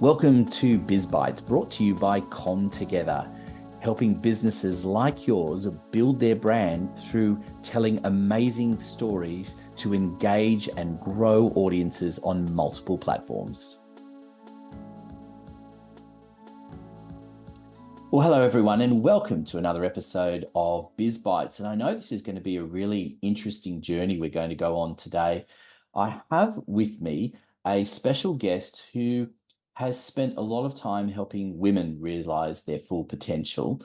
Welcome to Biz Bites, brought to you by Com Together, helping businesses like yours build their brand through telling amazing stories to engage and grow audiences on multiple platforms. Well, hello everyone, and welcome to another episode of Biz Bites. And I know this is going to be a really interesting journey we're going to go on today. I have with me a special guest who has spent a lot of time helping women realize their full potential.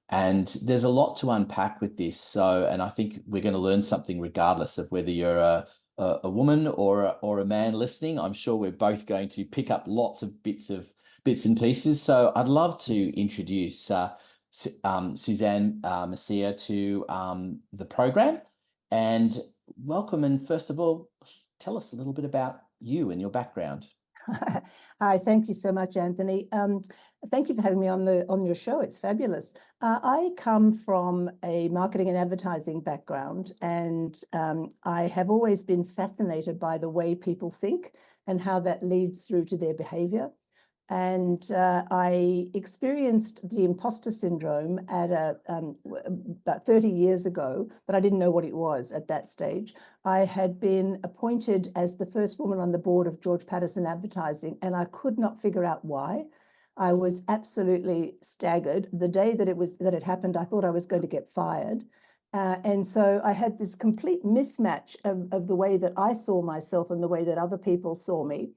And there's a lot to unpack with this. And I think we're going to learn something regardless of whether you're a woman or a man listening. I'm sure we're both going to pick up lots of bits and pieces. So I'd love to introduce Suzanne Mercier to the program. And welcome. And first of all, tell us a little bit about you and your background. Hi, thank you so much, Anthony. Thank you for having me on your show. It's fabulous. I come from a marketing and advertising background, and I have always been fascinated by the way people think and how that leads through to their behavior. And I experienced the imposter syndrome at about 30 years ago, but I didn't know what it was at that stage. I had been appointed as the first woman on the board of George Patterson Advertising, and I could not figure out why. I was absolutely staggered. The day that it happened, I thought I was going to get fired. And so I had this complete mismatch of the way that I saw myself and the way that other people saw me.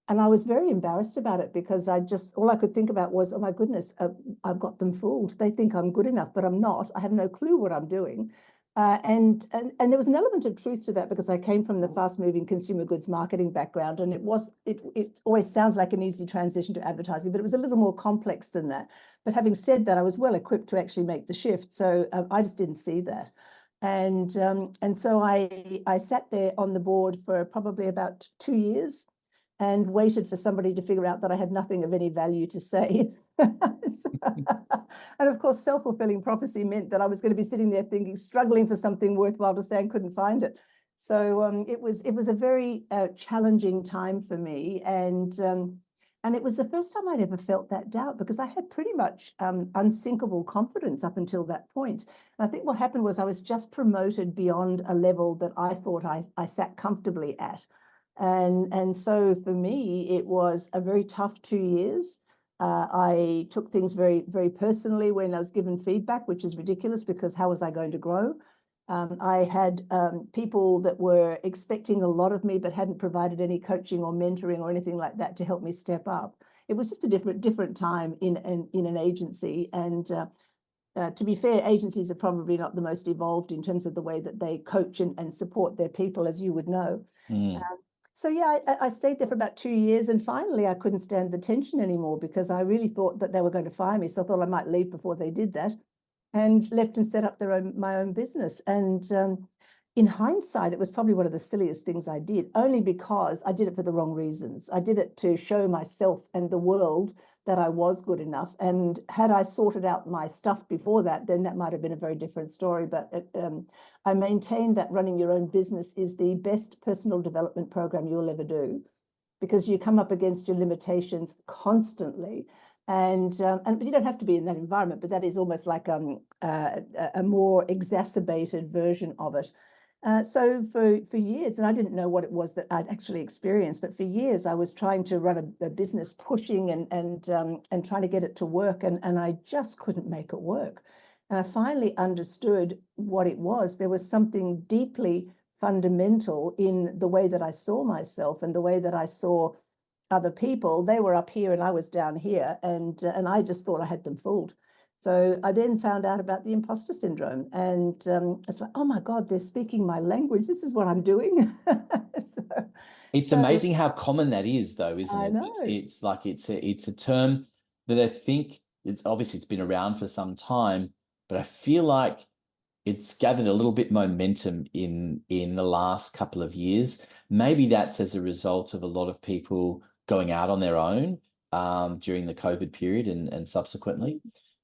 And I was very embarrassed about it because all I could think about was, oh my goodness, I've got them fooled. They think I'm good enough, but I'm not. I have no clue what I'm doing. And there was an element of truth to that because I came from the fast-moving consumer goods marketing background, and it always sounds like an easy transition to advertising, but it was a little more complex than that. But having said that, I was well equipped to actually make the shift, so I just didn't see that. And so I sat there on the board for probably about 2 years and waited for somebody to figure out that I had nothing of any value to say. And of course, self-fulfilling prophecy meant that I was going to be sitting there thinking, struggling for something worthwhile to say and couldn't find it. So it was a very challenging time for me. And it was the first time I'd ever felt that doubt because I had pretty much unsinkable confidence up until that point. And I think what happened was I was just promoted beyond a level that I thought I sat comfortably at. And so for me, it was a very tough 2 years. I took things very, very personally when I was given feedback, which is ridiculous because how was I going to grow? I had people that were expecting a lot of me, but hadn't provided any coaching or mentoring or anything like that to help me step up. It was just a different time in an agency. And to be fair, agencies are probably not the most evolved in terms of the way that they coach and support their people, as you would know. So yeah, I stayed there for about 2 years, and finally I couldn't stand the tension anymore because I really thought that they were going to fire me. So I thought I might leave before they did that, and left and set up my own business. And in hindsight, it was probably one of the silliest things I did, only because I did it for the wrong reasons. I did it to show myself and the world that I was good enough. And had I sorted out my stuff before that, then that might have been a very different story. But I maintain that running your own business is the best personal development program you'll ever do, because you come up against your limitations constantly. And you don't have to be in that environment, but that is almost like a more exacerbated version of it. So for years, and I didn't know what it was that I'd actually experienced, but for years I was trying to run a business, pushing and trying to get it to work, and I just couldn't make it work. And I finally understood what it was. There was something deeply fundamental in the way that I saw myself and the way that I saw other people. They were up here and I was down here, and I just thought I had them fooled. So I then found out about the imposter syndrome, and it's like, oh my God, they're speaking my language. This is what I'm doing. It's amazing how common that is, though, isn't it? I know. It's like it's a term that I think it's been around for some time, but I feel like it's gathered a little bit momentum in the last couple of years. Maybe that's as a result of a lot of people going out on their own during the COVID period and subsequently.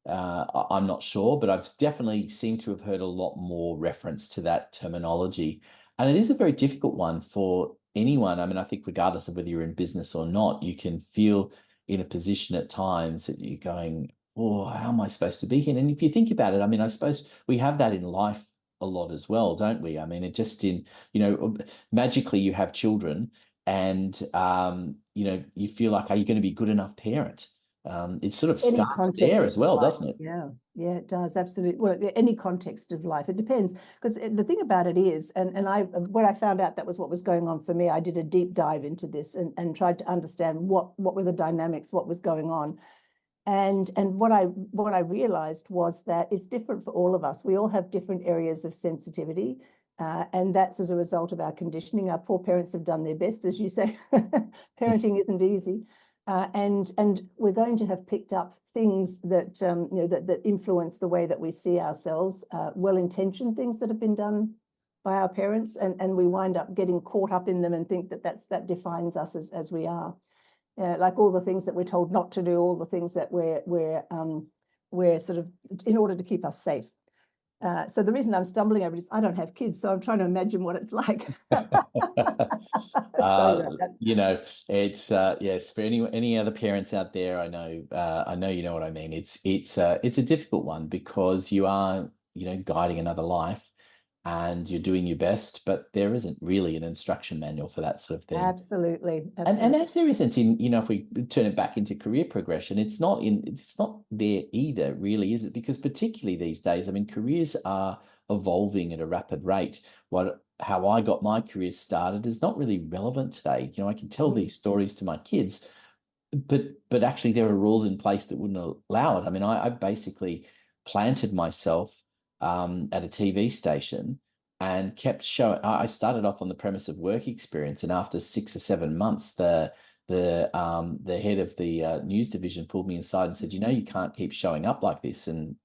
I'm not sure, but I've definitely seemed to have heard a lot more reference to that terminology. And it is a very difficult one for anyone. I mean, I think regardless of whether you're in business or not, you can feel in a position at times that you're going, oh, how am I supposed to be here? And if you think about it, I mean, I suppose we have that in life a lot as well, don't we? I mean, it just magically you have children and, you feel like, are you going to be a good enough parent? It sort of Any starts there context as of well, life. doesn't it? Yeah, yeah, it does. Absolutely. Well, any context of life, it depends. Because the thing about it is, and when I found out that was what was going on for me, I did a deep dive into this and tried to understand what were the dynamics, what was going on. And what I realized was that it's different for all of us. We all have different areas of sensitivity. And that's as a result of our conditioning. Our poor parents have done their best, as you say. Parenting isn't easy. And we're going to have picked up things that that influence the way that we see ourselves, well-intentioned things that have been done by our parents, and we wind up getting caught up in them and think that that defines us as we are. Like all the things that we're told not to do, all the things that we're sort of in order to keep us safe. So the reason I'm stumbling over it is I don't have kids, so I'm trying to imagine what it's like. Sorry about that. It's yes, for any other parents out there, I know you know what I mean. It's a difficult one because you are, guiding another life and you're doing your best, but there isn't really an instruction manual for that sort of thing. Absolutely, And absolutely. as there isn't in, if we turn it back into career progression, it's not there either, really, is it? Because particularly these days, I mean, careers are evolving at a rapid rate. How I got my career started is not really relevant today. I can tell these stories to my kids, but actually there are rules in place that wouldn't allow it. I mean, I basically planted myself at a TV station and kept showing. I started off on the premise of work experience, and after 6 or 7 months, the head of the news division pulled me aside and said, you can't keep showing up like this and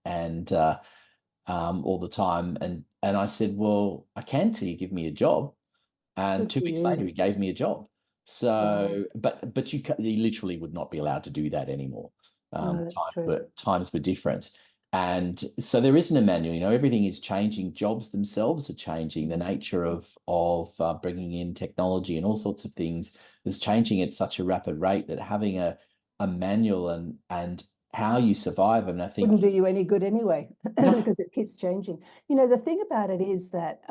all the time. And I said, well, I can till you give me a job. And Good two for weeks later, you. he gave me a job. Wow. So, but you literally would not be allowed to do that anymore. No, that's true. Times were different, and so there isn't a manual. Everything is changing. Jobs themselves are changing. The nature of bringing in technology and all sorts of things is changing at such a rapid rate that having a manual and how you survive. And I think Wouldn't do you any good anyway, no, because it keeps changing. The thing about it is that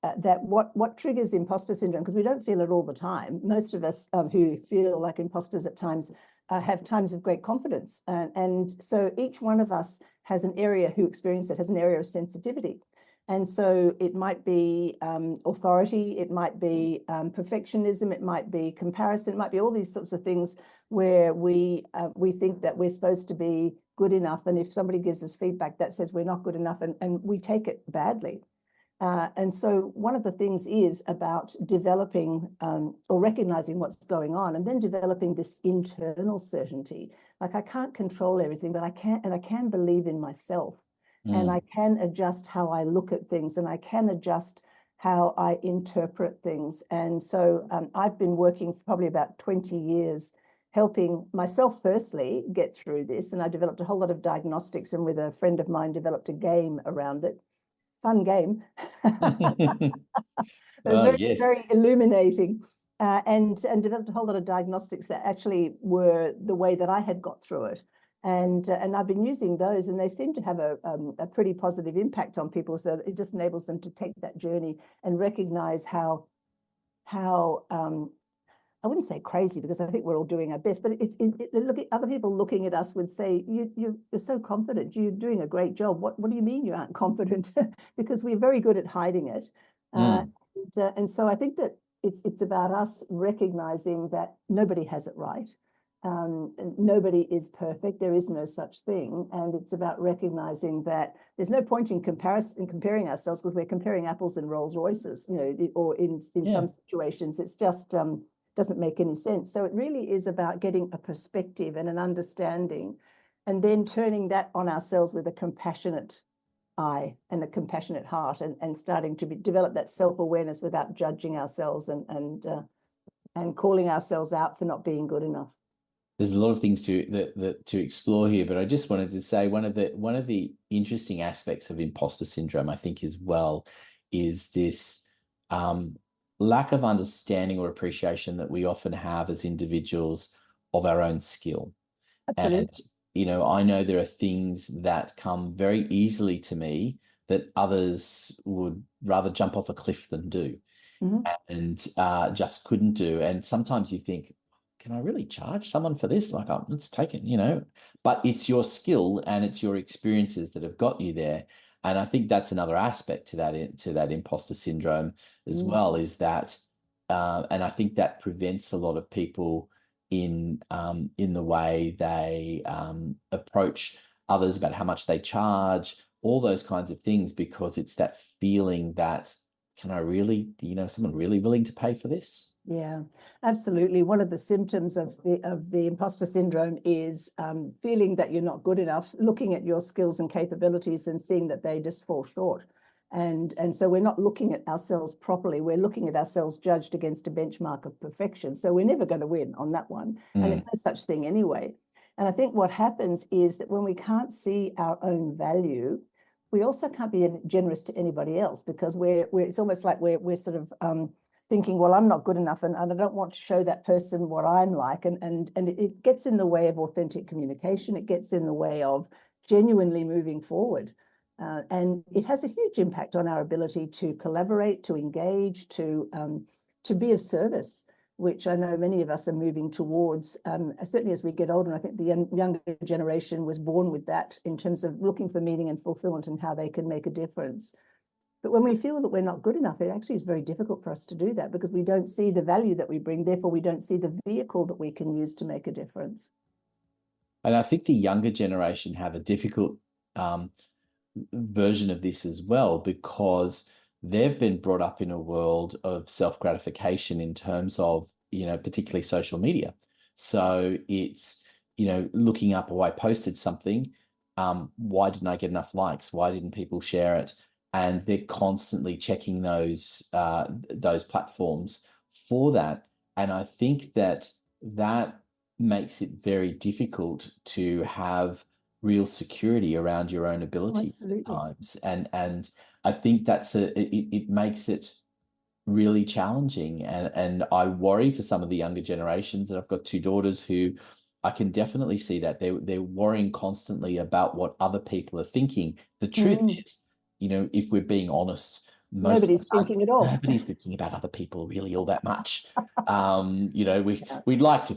that what triggers imposter syndrome, because we don't feel it all the time. Most of us who feel like imposters at times have times of great confidence, and so each one of us has an area who experience it has an area of sensitivity. And so it might be authority, it might be perfectionism, it might be comparison, it might be all these sorts of things where we think that we're supposed to be good enough, and if somebody gives us feedback that says we're not good enough, and we take it badly. And so one of the things is about developing or recognizing what's going on, and then developing this internal certainty. Like, I can't control everything, but I can believe in myself, and I can adjust how I look at things, and I can adjust how I interpret things. And so I've been working for probably about 20 years helping myself firstly get through this, and I developed a whole lot of diagnostics, and with a friend of mine developed a game around it. Fun game. It was oh very, yes. very illuminating, and developed a whole lot of diagnostics that actually were the way that I had got through it. And I've been using those, and they seem to have a pretty positive impact on people. So it just enables them to take that journey and recognize how I wouldn't say crazy, because I think we're all doing our best, but look at other people looking at us would say, you're so confident, you're doing a great job. What do you mean you aren't confident? Because we're very good at hiding it. And so I think that it's about us recognizing that nobody has it right. Nobody is perfect. There is no such thing. And it's about recognizing that there's no point in comparing ourselves, because we're comparing apples and Rolls Royces, or in Yeah. some situations, it's just doesn't make any sense. So it really is about getting a perspective and an understanding, and then turning that on ourselves with a compassionate eye and a compassionate heart, and starting to develop that self-awareness without judging ourselves and calling ourselves out for not being good enough. There's a lot of things to explore here, but I just wanted to say one of the interesting aspects of imposter syndrome, I think, as well, is this lack of understanding or appreciation that we often have as individuals of our own skill. And, Absolutely. I know there are things that come very easily to me that others would rather jump off a cliff than do, Mhm. and just couldn't do. And sometimes you think, can I really charge someone for this? Like, oh, let's take it. But it's your skill and it's your experiences that have got you there. And I think that's another aspect to that imposter syndrome as Mm. well, is that, and I think that prevents a lot of people in the way they approach others about how much they charge, all those kinds of things, because it's that feeling that, can I really, someone really willing to pay for this? Yeah, absolutely. One of the symptoms of the imposter syndrome is feeling that you're not good enough, looking at your skills and capabilities and seeing that they just fall short. And so we're not looking at ourselves properly. We're looking at ourselves judged against a benchmark of perfection. So we're never going to win on that one. And Mm, it's no such thing anyway. And I think what happens is that when we can't see our own value, we also can't be generous to anybody else, because we're it's almost like we're sort of thinking, well, I'm not good enough, and I don't want to show that person what I'm like. And it gets in the way of authentic communication. It gets in the way of genuinely moving forward. And it has a huge impact on our ability to collaborate, to engage, to be of service, which I know many of us are moving towards, certainly as we get older. And I think the younger generation was born with that in terms of looking for meaning and fulfillment and how they can make a difference. But when we feel that we're not good enough, it actually is very difficult for us to do that, because we don't see the value that we bring. Therefore, we don't see the vehicle that we can use to make a difference. and I think the younger generation have a difficult version of this as well, because they've been brought up in a world of self-gratification in terms of, particularly social media. So it's, looking up, oh, I posted something. Why didn't I get enough likes? Why didn't people share it? And they're constantly checking those platforms for that. And I think that makes it very difficult to have real security around your own Oh, ability at absolutely. times. And I think it makes it really challenging. And I worry for some of the younger generations. And I've got two daughters who I can definitely see that they're worrying constantly about what other people are thinking. The truth Mm. is, if we're being honest, most of Nobody's us aren't, thinking at all. nobody's thinking about other people really all that much. Yeah. We'd like to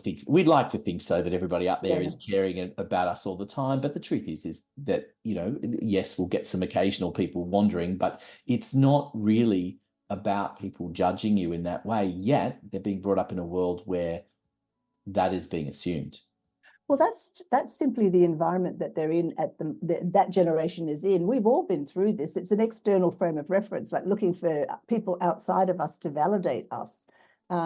think so, that everybody out there Yeah. is caring about us all the time. But the truth is that, yes, we'll get some occasional people wandering, but it's not really about people judging you in that way, yet they're being brought up in a world where that is being assumed. Well, that's simply the environment that they're in that generation is in. We've all been through this. It's an external frame of reference, like looking for people outside of us to validate us.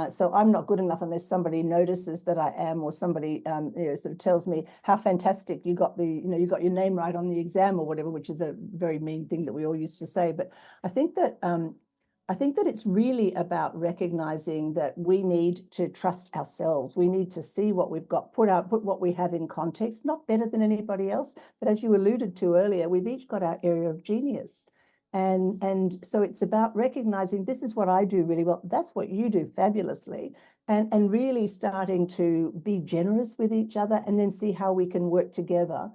So I'm not good enough unless somebody notices that I am, or somebody sort of tells me how fantastic you got you got your name right on the exam or whatever, which is a very mean thing that we all used to say. But I think that it's really about recognizing that we need to trust ourselves. We need to see what we've got, put what we have in context, not better than anybody else, but as you alluded to earlier, we've each got our area of genius. And so it's about recognizing, this is what I do really well, that's what you do fabulously, and really starting to be generous with each other, and then see how we can work together.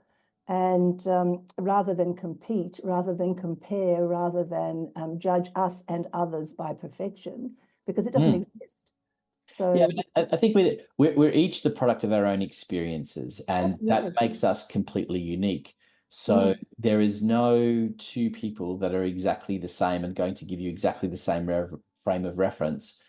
And rather than compete, rather than compare, rather than judge us and others by perfection, because it doesn't Mm. exist. Yeah, So I think we're each the product of our own experiences, and that absolutely. makes us completely unique. So Mm. there is no two people that are exactly the same and going to give you exactly the same frame of reference.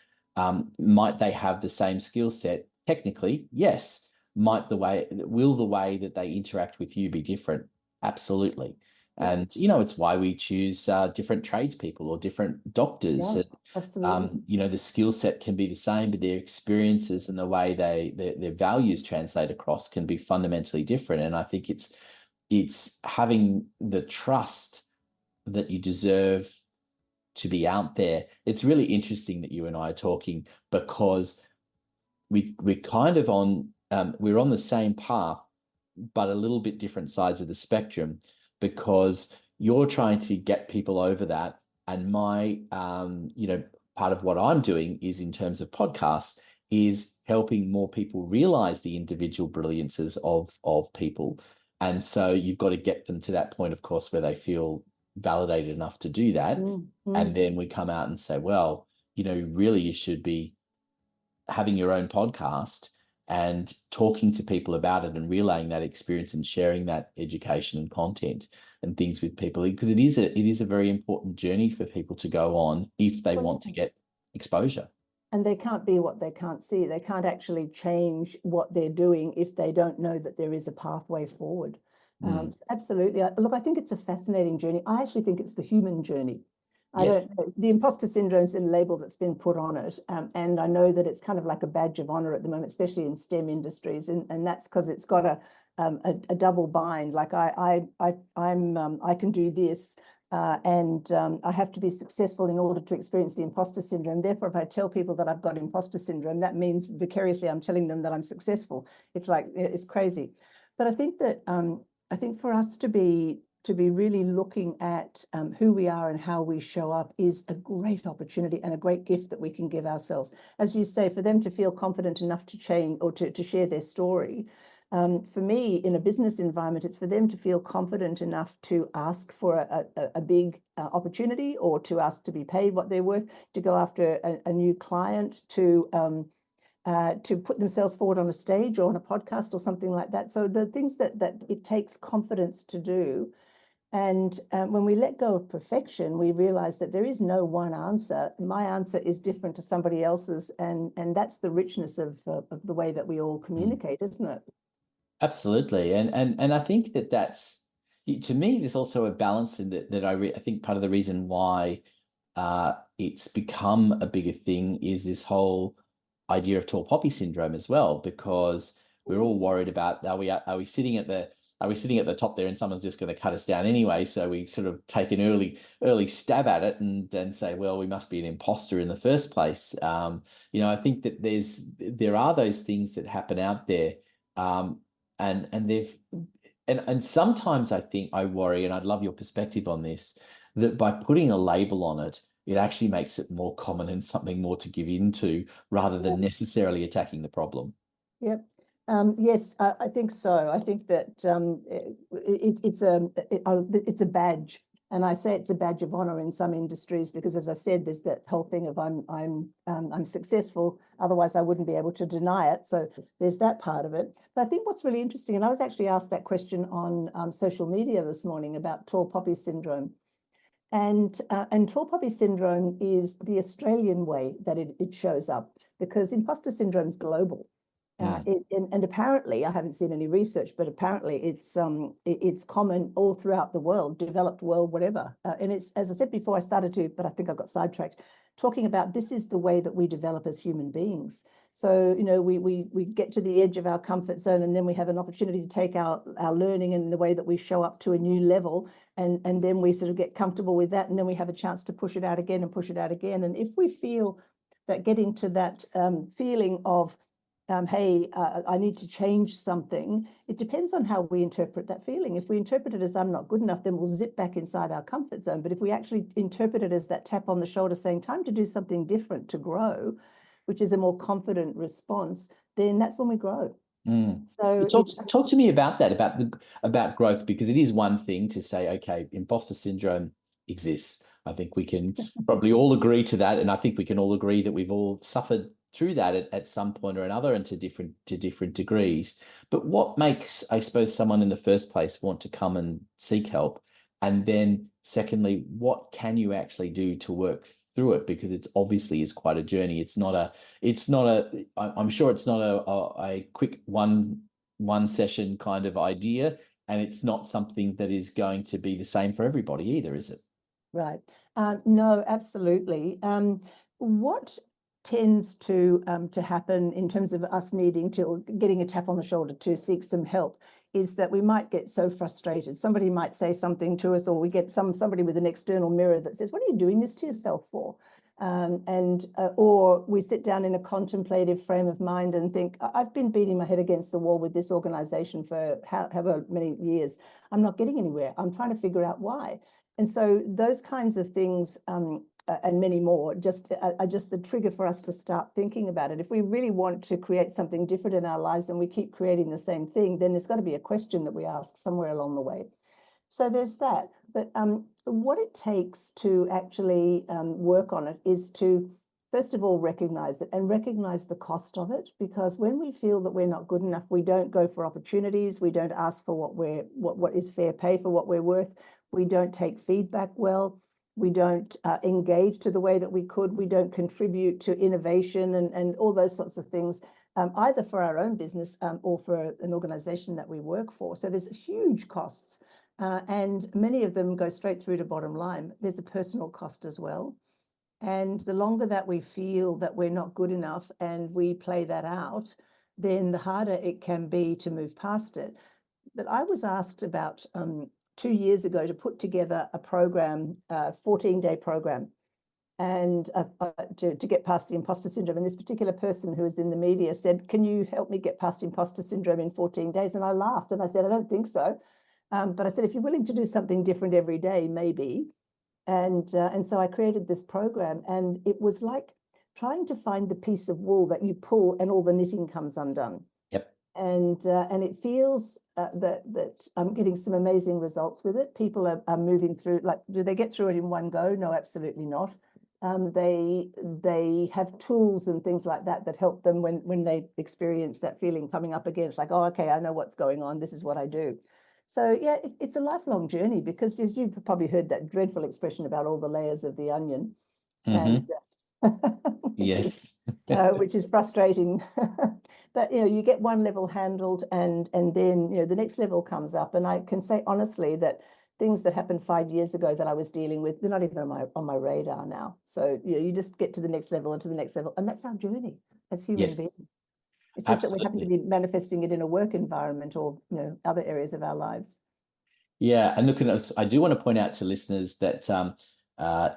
Might they have the same skill set? Technically, yes. Will the way that they interact with you be different? Absolutely. Yeah, And it's why we choose different tradespeople or different doctors. yeah, absolutely. The skill set can be the same, but their experiences and the way their values translate across can be fundamentally different. And I think it's having the trust that you deserve to be out there. It's really interesting that you and I are talking, because we're kind of we're on the same path, but a little bit different sides of the spectrum, because you're trying to get people over that. And my, part of what I'm doing is in terms of podcasts, is helping more people realize the individual brilliances of people. And so you've got to get them to that point, of course, where they feel validated enough to do that. And then we come out and say, well, really you should be having your own podcast and talking to people about it and relaying that experience and sharing that education and content and things with people, because it is a very important journey for people to go on if they want to get exposure. And they can't be what they can't see. They can't actually change what they're doing if they don't know that there is a pathway forward. Absolutely. Look, I think it's a fascinating journey. I actually think it's the human journey. I don't know. The imposter syndrome has been a label that's been put on it. And I know that it's kind of like a badge of honor at the moment, especially in STEM industries. And that's because it's got a double bind. Like I can do this. And I have to be successful in order to experience the imposter syndrome. Therefore, if I tell people that I've got imposter syndrome, that means vicariously I'm telling them that I'm successful. It's like, it's crazy. But I think that I think for us to be really looking at who we are and how we show up is a great opportunity and a great gift that we can give ourselves. As you say, for them to feel confident enough to change or to share their story. For me, in a business environment, it's for them to feel confident enough to ask for a big opportunity, or to ask to be paid what they're worth, to go after a new client, to put themselves forward on a stage or on a podcast or something like that. So the things that it takes confidence to do. And when we let go of perfection, we realize that there is no one answer. My answer is different to somebody else's. And that's the richness of the way that we all communicate, isn't it? Absolutely. And I think that's, to me, there's also a balance in that I think part of the reason why it's become a bigger thing is this whole idea of tall poppy syndrome as well, because we're all worried about, are we sitting at the top there and someone's just going to cut us down anyway? So we sort of take an early stab at it and say, well, we must be an imposter in the first place. I think that there are those things that happen out there. And sometimes I think I worry, and I'd love your perspective on this, that by putting a label on it, it actually makes it more common and something more to give into rather than necessarily attacking the problem. Yep. Yes, I think so. I think that it's a badge, and I say it's a badge of honor in some industries because, as I said, there's that whole thing of I'm successful. Otherwise, I wouldn't be able to deny it. So there's that part of it. But I think what's really interesting, and I was actually asked that question on social media this morning about tall poppy syndrome. And tall poppy syndrome is the Australian way that it shows up, because imposter syndrome is global. And apparently, I haven't seen any research, but apparently it's common all throughout the world, developed world, whatever. And it's, as I said before, I started to, but I think I got sidetracked, talking about this is the way that we develop as human beings. So, we get to the edge of our comfort zone, and then we have an opportunity to take our learning and the way that we show up to a new level. And then we sort of get comfortable with that. And then we have a chance to push it out again and push it out again. And if we feel that getting to that feeling of, hey, I need to change something, it depends on how we interpret that feeling. If we interpret it as I'm not good enough, then we'll zip back inside our comfort zone. But if we actually interpret it as that tap on the shoulder saying, time to do something different, to grow, which is a more confident response, then that's when we grow. So talk to me about that, about growth, because it is one thing to say, okay, imposter syndrome exists. I think we can probably all agree to that. And I think we can all agree that we've all suffered through that at some point or another, and to different degrees. But what makes, I suppose, someone in the first place want to come and seek help? And then secondly, what can you actually do to work through it? Because it's obviously is quite a journey. I'm sure it's not a quick one session kind of idea, and it's not something that is going to be the same for everybody either, is it? Right. No, absolutely. What tends to happen in terms of us needing to, or getting a tap on the shoulder to seek some help, is that we might get so frustrated. Somebody might say something to us, or we get somebody with an external mirror that says, what are you doing this to yourself for? Or we sit down in a contemplative frame of mind and think, I've been beating my head against the wall with this organization for however many years. I'm not getting anywhere. I'm trying to figure out why. And so those kinds of things and many more, just the trigger for us to start thinking about it. If we really want to create something different in our lives and we keep creating the same thing, then there's got to be a question that we ask somewhere along the way. So there's that. But what it takes to actually work on it is to, first of all, recognize it and recognize the cost of it. Because when we feel that we're not good enough, we don't go for opportunities. We don't ask for what is fair pay for what we're worth. We don't take feedback well. We don't engage to the way that we could. We don't contribute to innovation and all those sorts of things, either for our own business or for an organization that we work for. So there's huge costs. And many of them go straight through to bottom line. There's a personal cost as well. And the longer that we feel that we're not good enough and we play that out, then the harder it can be to move past it. But I was asked about 2 years ago to put together a program, a 14-day program, and to get past the imposter syndrome. And this particular person who was in the media said, "Can you help me get past imposter syndrome in 14 days?" And I laughed and I said, "I don't think so." But I said, if you're willing to do something different every day, maybe. And so I created this program, and it was like trying to find the piece of wool that you pull and all the knitting comes undone. Yep. And it feels that I'm getting some amazing results with it. People are moving through. Like, do they get through it in one go? No, absolutely not. They have tools and things like that that help them when they experience that feeling coming up again. It's like, oh, okay, I know what's going on. This is what I do. So yeah, it's a lifelong journey, because as you've probably heard that dreadful expression about all the layers of the onion, and Yes. which is frustrating. But you get one level handled, and then the next level comes up. And I can say honestly that things that happened 5 years ago that I was dealing with, they're not even on my radar now. So you just get to the next level and to the next level, and that's our journey as human Yes, beings. It's just that we happen to absolutely. be manifesting it in a work environment or other areas of our lives. Yeah, and look, I do want to point out to listeners that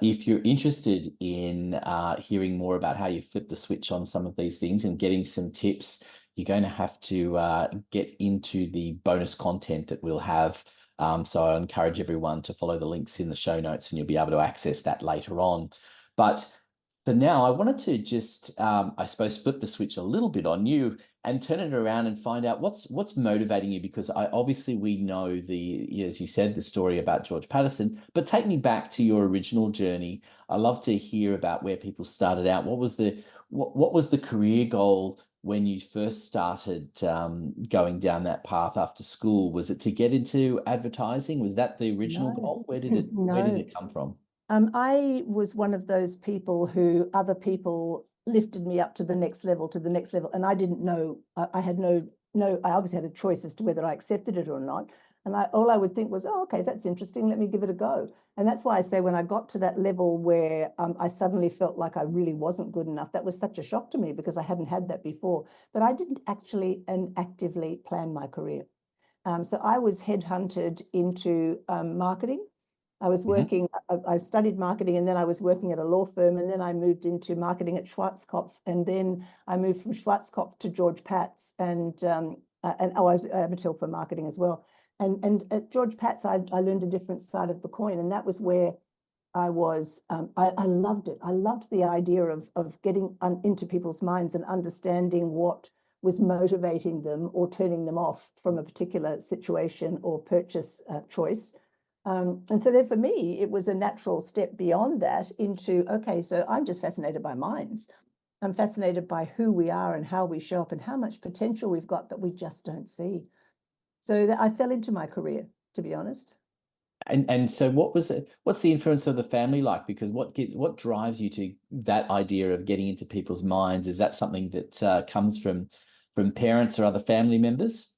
if you're interested in hearing more about how you flip the switch on some of these things and getting some tips, you're going to have to get into the bonus content that we'll have. So I encourage everyone to follow the links in the show notes, and you'll be able to access that later on. But for now, I wanted to just, I suppose, flip the switch a little bit on you and turn it around and find out what's motivating you, because obviously we know as you said, the story about George Patterson, but take me back to your original journey. I love to hear about where people started out. What was the career goal when you first started going down that path after school? Was it to get into advertising? Was that the original No, goal? Where did no. it come from? I was one of those people who other people lifted me up to the next level, and I didn't know. I had no. I obviously had a choice as to whether I accepted it or not. And all I would think was, oh, okay, that's interesting. Let me give it a go. And that's why I say when I got to that level where I suddenly felt like I really wasn't good enough, that was such a shock to me, because I hadn't had that before. But I didn't actually and actively plan my career. So I was headhunted into marketing. I was working, I studied marketing, and then I was working at a law firm, and then I moved into marketing at Schwarzkopf, and then I moved from Schwarzkopf to George Pat's, and I was at Mattel for marketing as well. And at George Pat's, I learned a different side of the coin, and that was where I was. I loved it. I loved the idea of getting into people's minds and understanding what was motivating them or turning them off from a particular situation or purchase choice. And so then for me, it was a natural step beyond that into, okay, so I'm just fascinated by minds. I'm fascinated by who we are and how we show up and how much potential we've got that we just don't see. So I fell into my career, to be honest. And so what's the influence of the family like? Because what drives you to that idea of getting into people's minds? Is that something that comes from parents or other family members?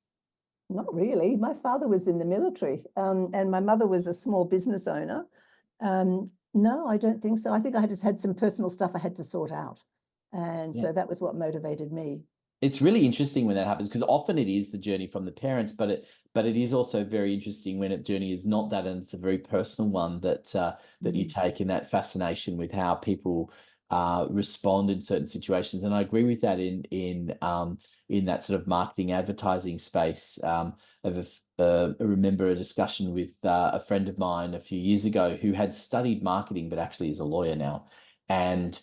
Not really. My father was in the military, and my mother was a small business owner. No, I don't think so. I think I just had some personal stuff I had to sort out. And Yeah. so that was what motivated me. It's really interesting when that happens, because often it is the journey from the parents, but it is also very interesting when a journey is not that, and it's a very personal one that that you take, in that fascination with how people respond in certain situations. And I agree with that in that sort of marketing advertising space. I remember a discussion with a friend of mine a few years ago who had studied marketing, but actually is a lawyer now. And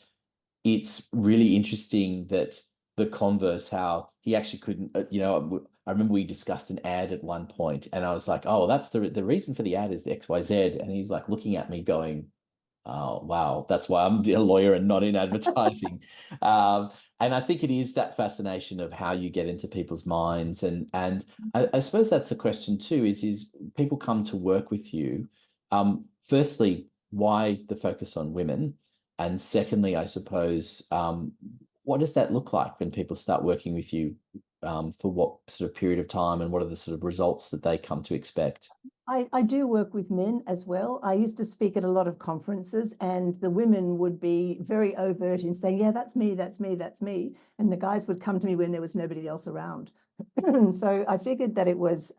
it's really interesting that the converse, how he actually couldn't, I remember we discussed an ad at one point and I was like, oh, that's the reason for the ad is the XYZ. And he's like looking at me going, oh, wow, that's why I'm a lawyer and not in advertising. And I think it is that fascination of how you get into people's minds. And I suppose that's the question too, is people come to work with you. Firstly, why the focus on women? And secondly, I suppose, what does that look like when people start working with you, for what sort of period of time, and what are the sort of results that they come to expect? I do work with men as well. I used to speak at a lot of conferences, and the women would be very overt in saying, yeah, that's me, that's me, that's me. And the guys would come to me when there was nobody else around. So I figured that it was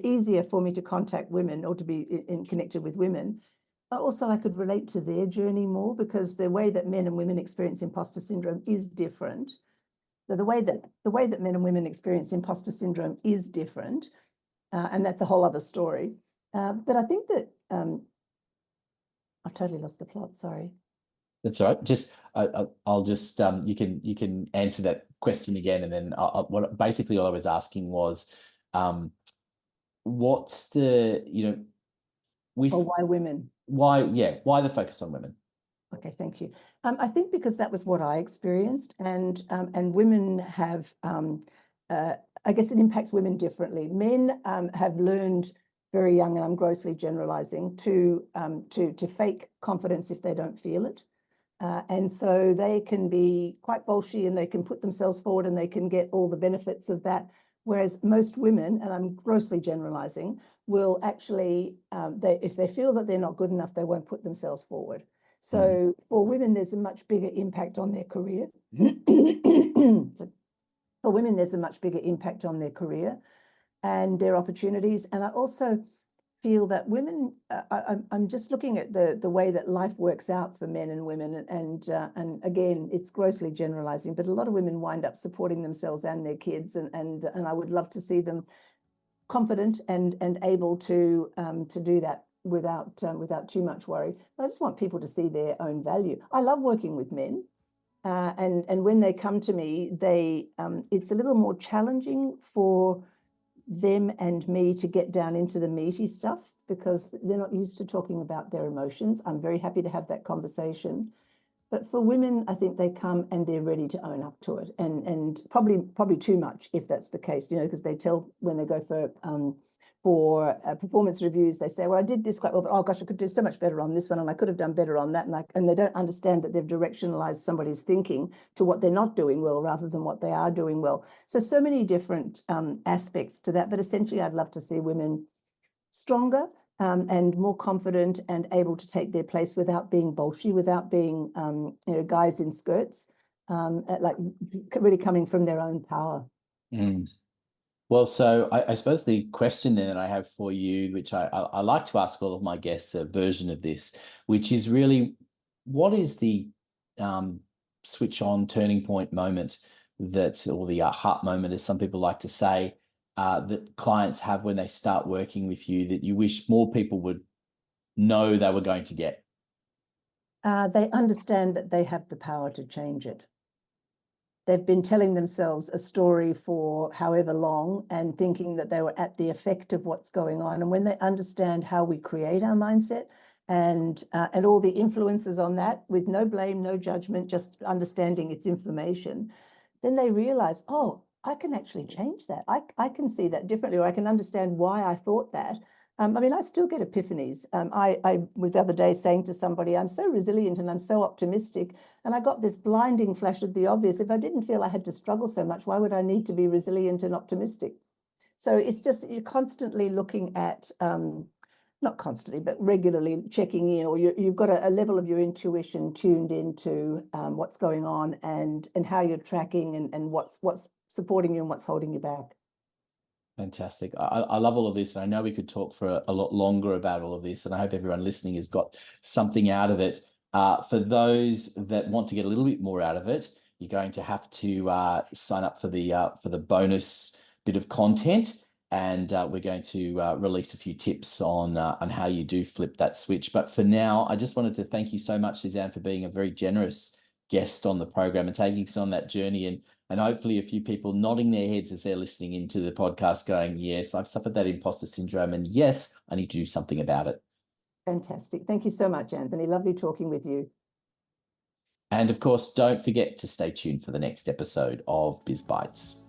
easier for me to contact women or to be connected with women. But also, I could relate to their journey more because the way that men and women experience imposter syndrome is different. So the way that men and women experience imposter syndrome is different, and that's a whole other story. But I think that I've totally lost the plot. Sorry. That's all right. I'll just you can answer that question again, and then what basically all I was asking was, what's the with Or why women? why the focus on women? Okay, thank you. I think because that was what I experienced, and women have, I guess it impacts women differently. Men have learned very young, and I'm grossly generalizing, to fake confidence if they don't feel it. And so they can be quite bolshy and they can put themselves forward and they can get all the benefits of that. Whereas most women, and I'm grossly generalizing, will actually, if they feel that they're not good enough, they won't put themselves forward. So for women, there's a much bigger impact on their career. For women, there's a much bigger impact on their career and their opportunities. And I also feel that women, I'm just looking at the way that life works out for men and women, and again, it's grossly generalizing, but a lot of women wind up supporting themselves and their kids, and I would love to see them confident and able to do that without too much worry. But I just want people to see their own value. I love working with men. And when they come to me, it's a little more challenging for them and me to get down into the meaty stuff because they're not used to talking about their emotions. I'm very happy to have that conversation. But for women, I think they come and they're ready to own up to it, and probably too much if that's the case, because they tell when they go for performance reviews, they say, well, I did this quite well, but oh gosh, I could do so much better on this one, and I could have done better on that, and they don't understand that they've directionalized somebody's thinking to what they're not doing well rather than what they are doing well. So many different aspects to that, but essentially, I'd love to see women stronger and more confident and able to take their place without being bolshy, without being guys in skirts, like really coming from their own power. Mm. Well, so I suppose the question then that I have for you, which I like to ask all of my guests a version of this, which is really, what is the switch on turning point moment or the heart moment, as some people like to say, that clients have when they start working with you that you wish more people would know they were going to get? They understand that they have the power to change it. They've been telling themselves a story for however long and thinking that they were at the effect of what's going on. And when they understand how we create our mindset and all the influences on that, with no blame, no judgment, just understanding its information, then they realize, oh, I can actually change that. I can see that differently, or I can understand why I thought that. I still get epiphanies. I was the other day saying to somebody, I'm so resilient and I'm so optimistic. And I got this blinding flash of the obvious. If I didn't feel I had to struggle so much, why would I need to be resilient and optimistic? So it's just you're constantly looking at, not constantly, but regularly checking in, or you've got a level of your intuition tuned into what's going on and how you're tracking and what's supporting you and what's holding you back. Fantastic. I love all of this. And I know we could talk for a lot longer about all of this. And I hope everyone listening has got something out of it. For those that want to get a little bit more out of it, you're going to have to sign up for the bonus bit of content, and we're going to release a few tips on how you do flip that switch. But for now, I just wanted to thank you so much, Suzanne, for being a very generous guest on the program and taking us on that journey, and hopefully a few people nodding their heads as they're listening into the podcast going, yes, I've suffered that imposter syndrome, and yes, I need to do something about it. Fantastic. Thank you so much, Anthony. Lovely talking with you. And of course, don't forget to stay tuned for the next episode of Biz Bites.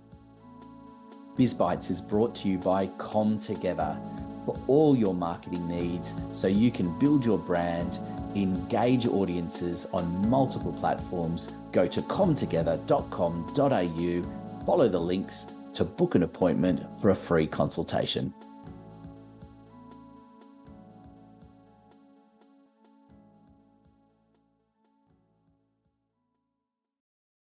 Biz Bites is brought to you by Together for all your marketing needs so you can build your brand, engage audiences on multiple platforms. Go to comtogether.com.au, follow the links to book an appointment for a free consultation.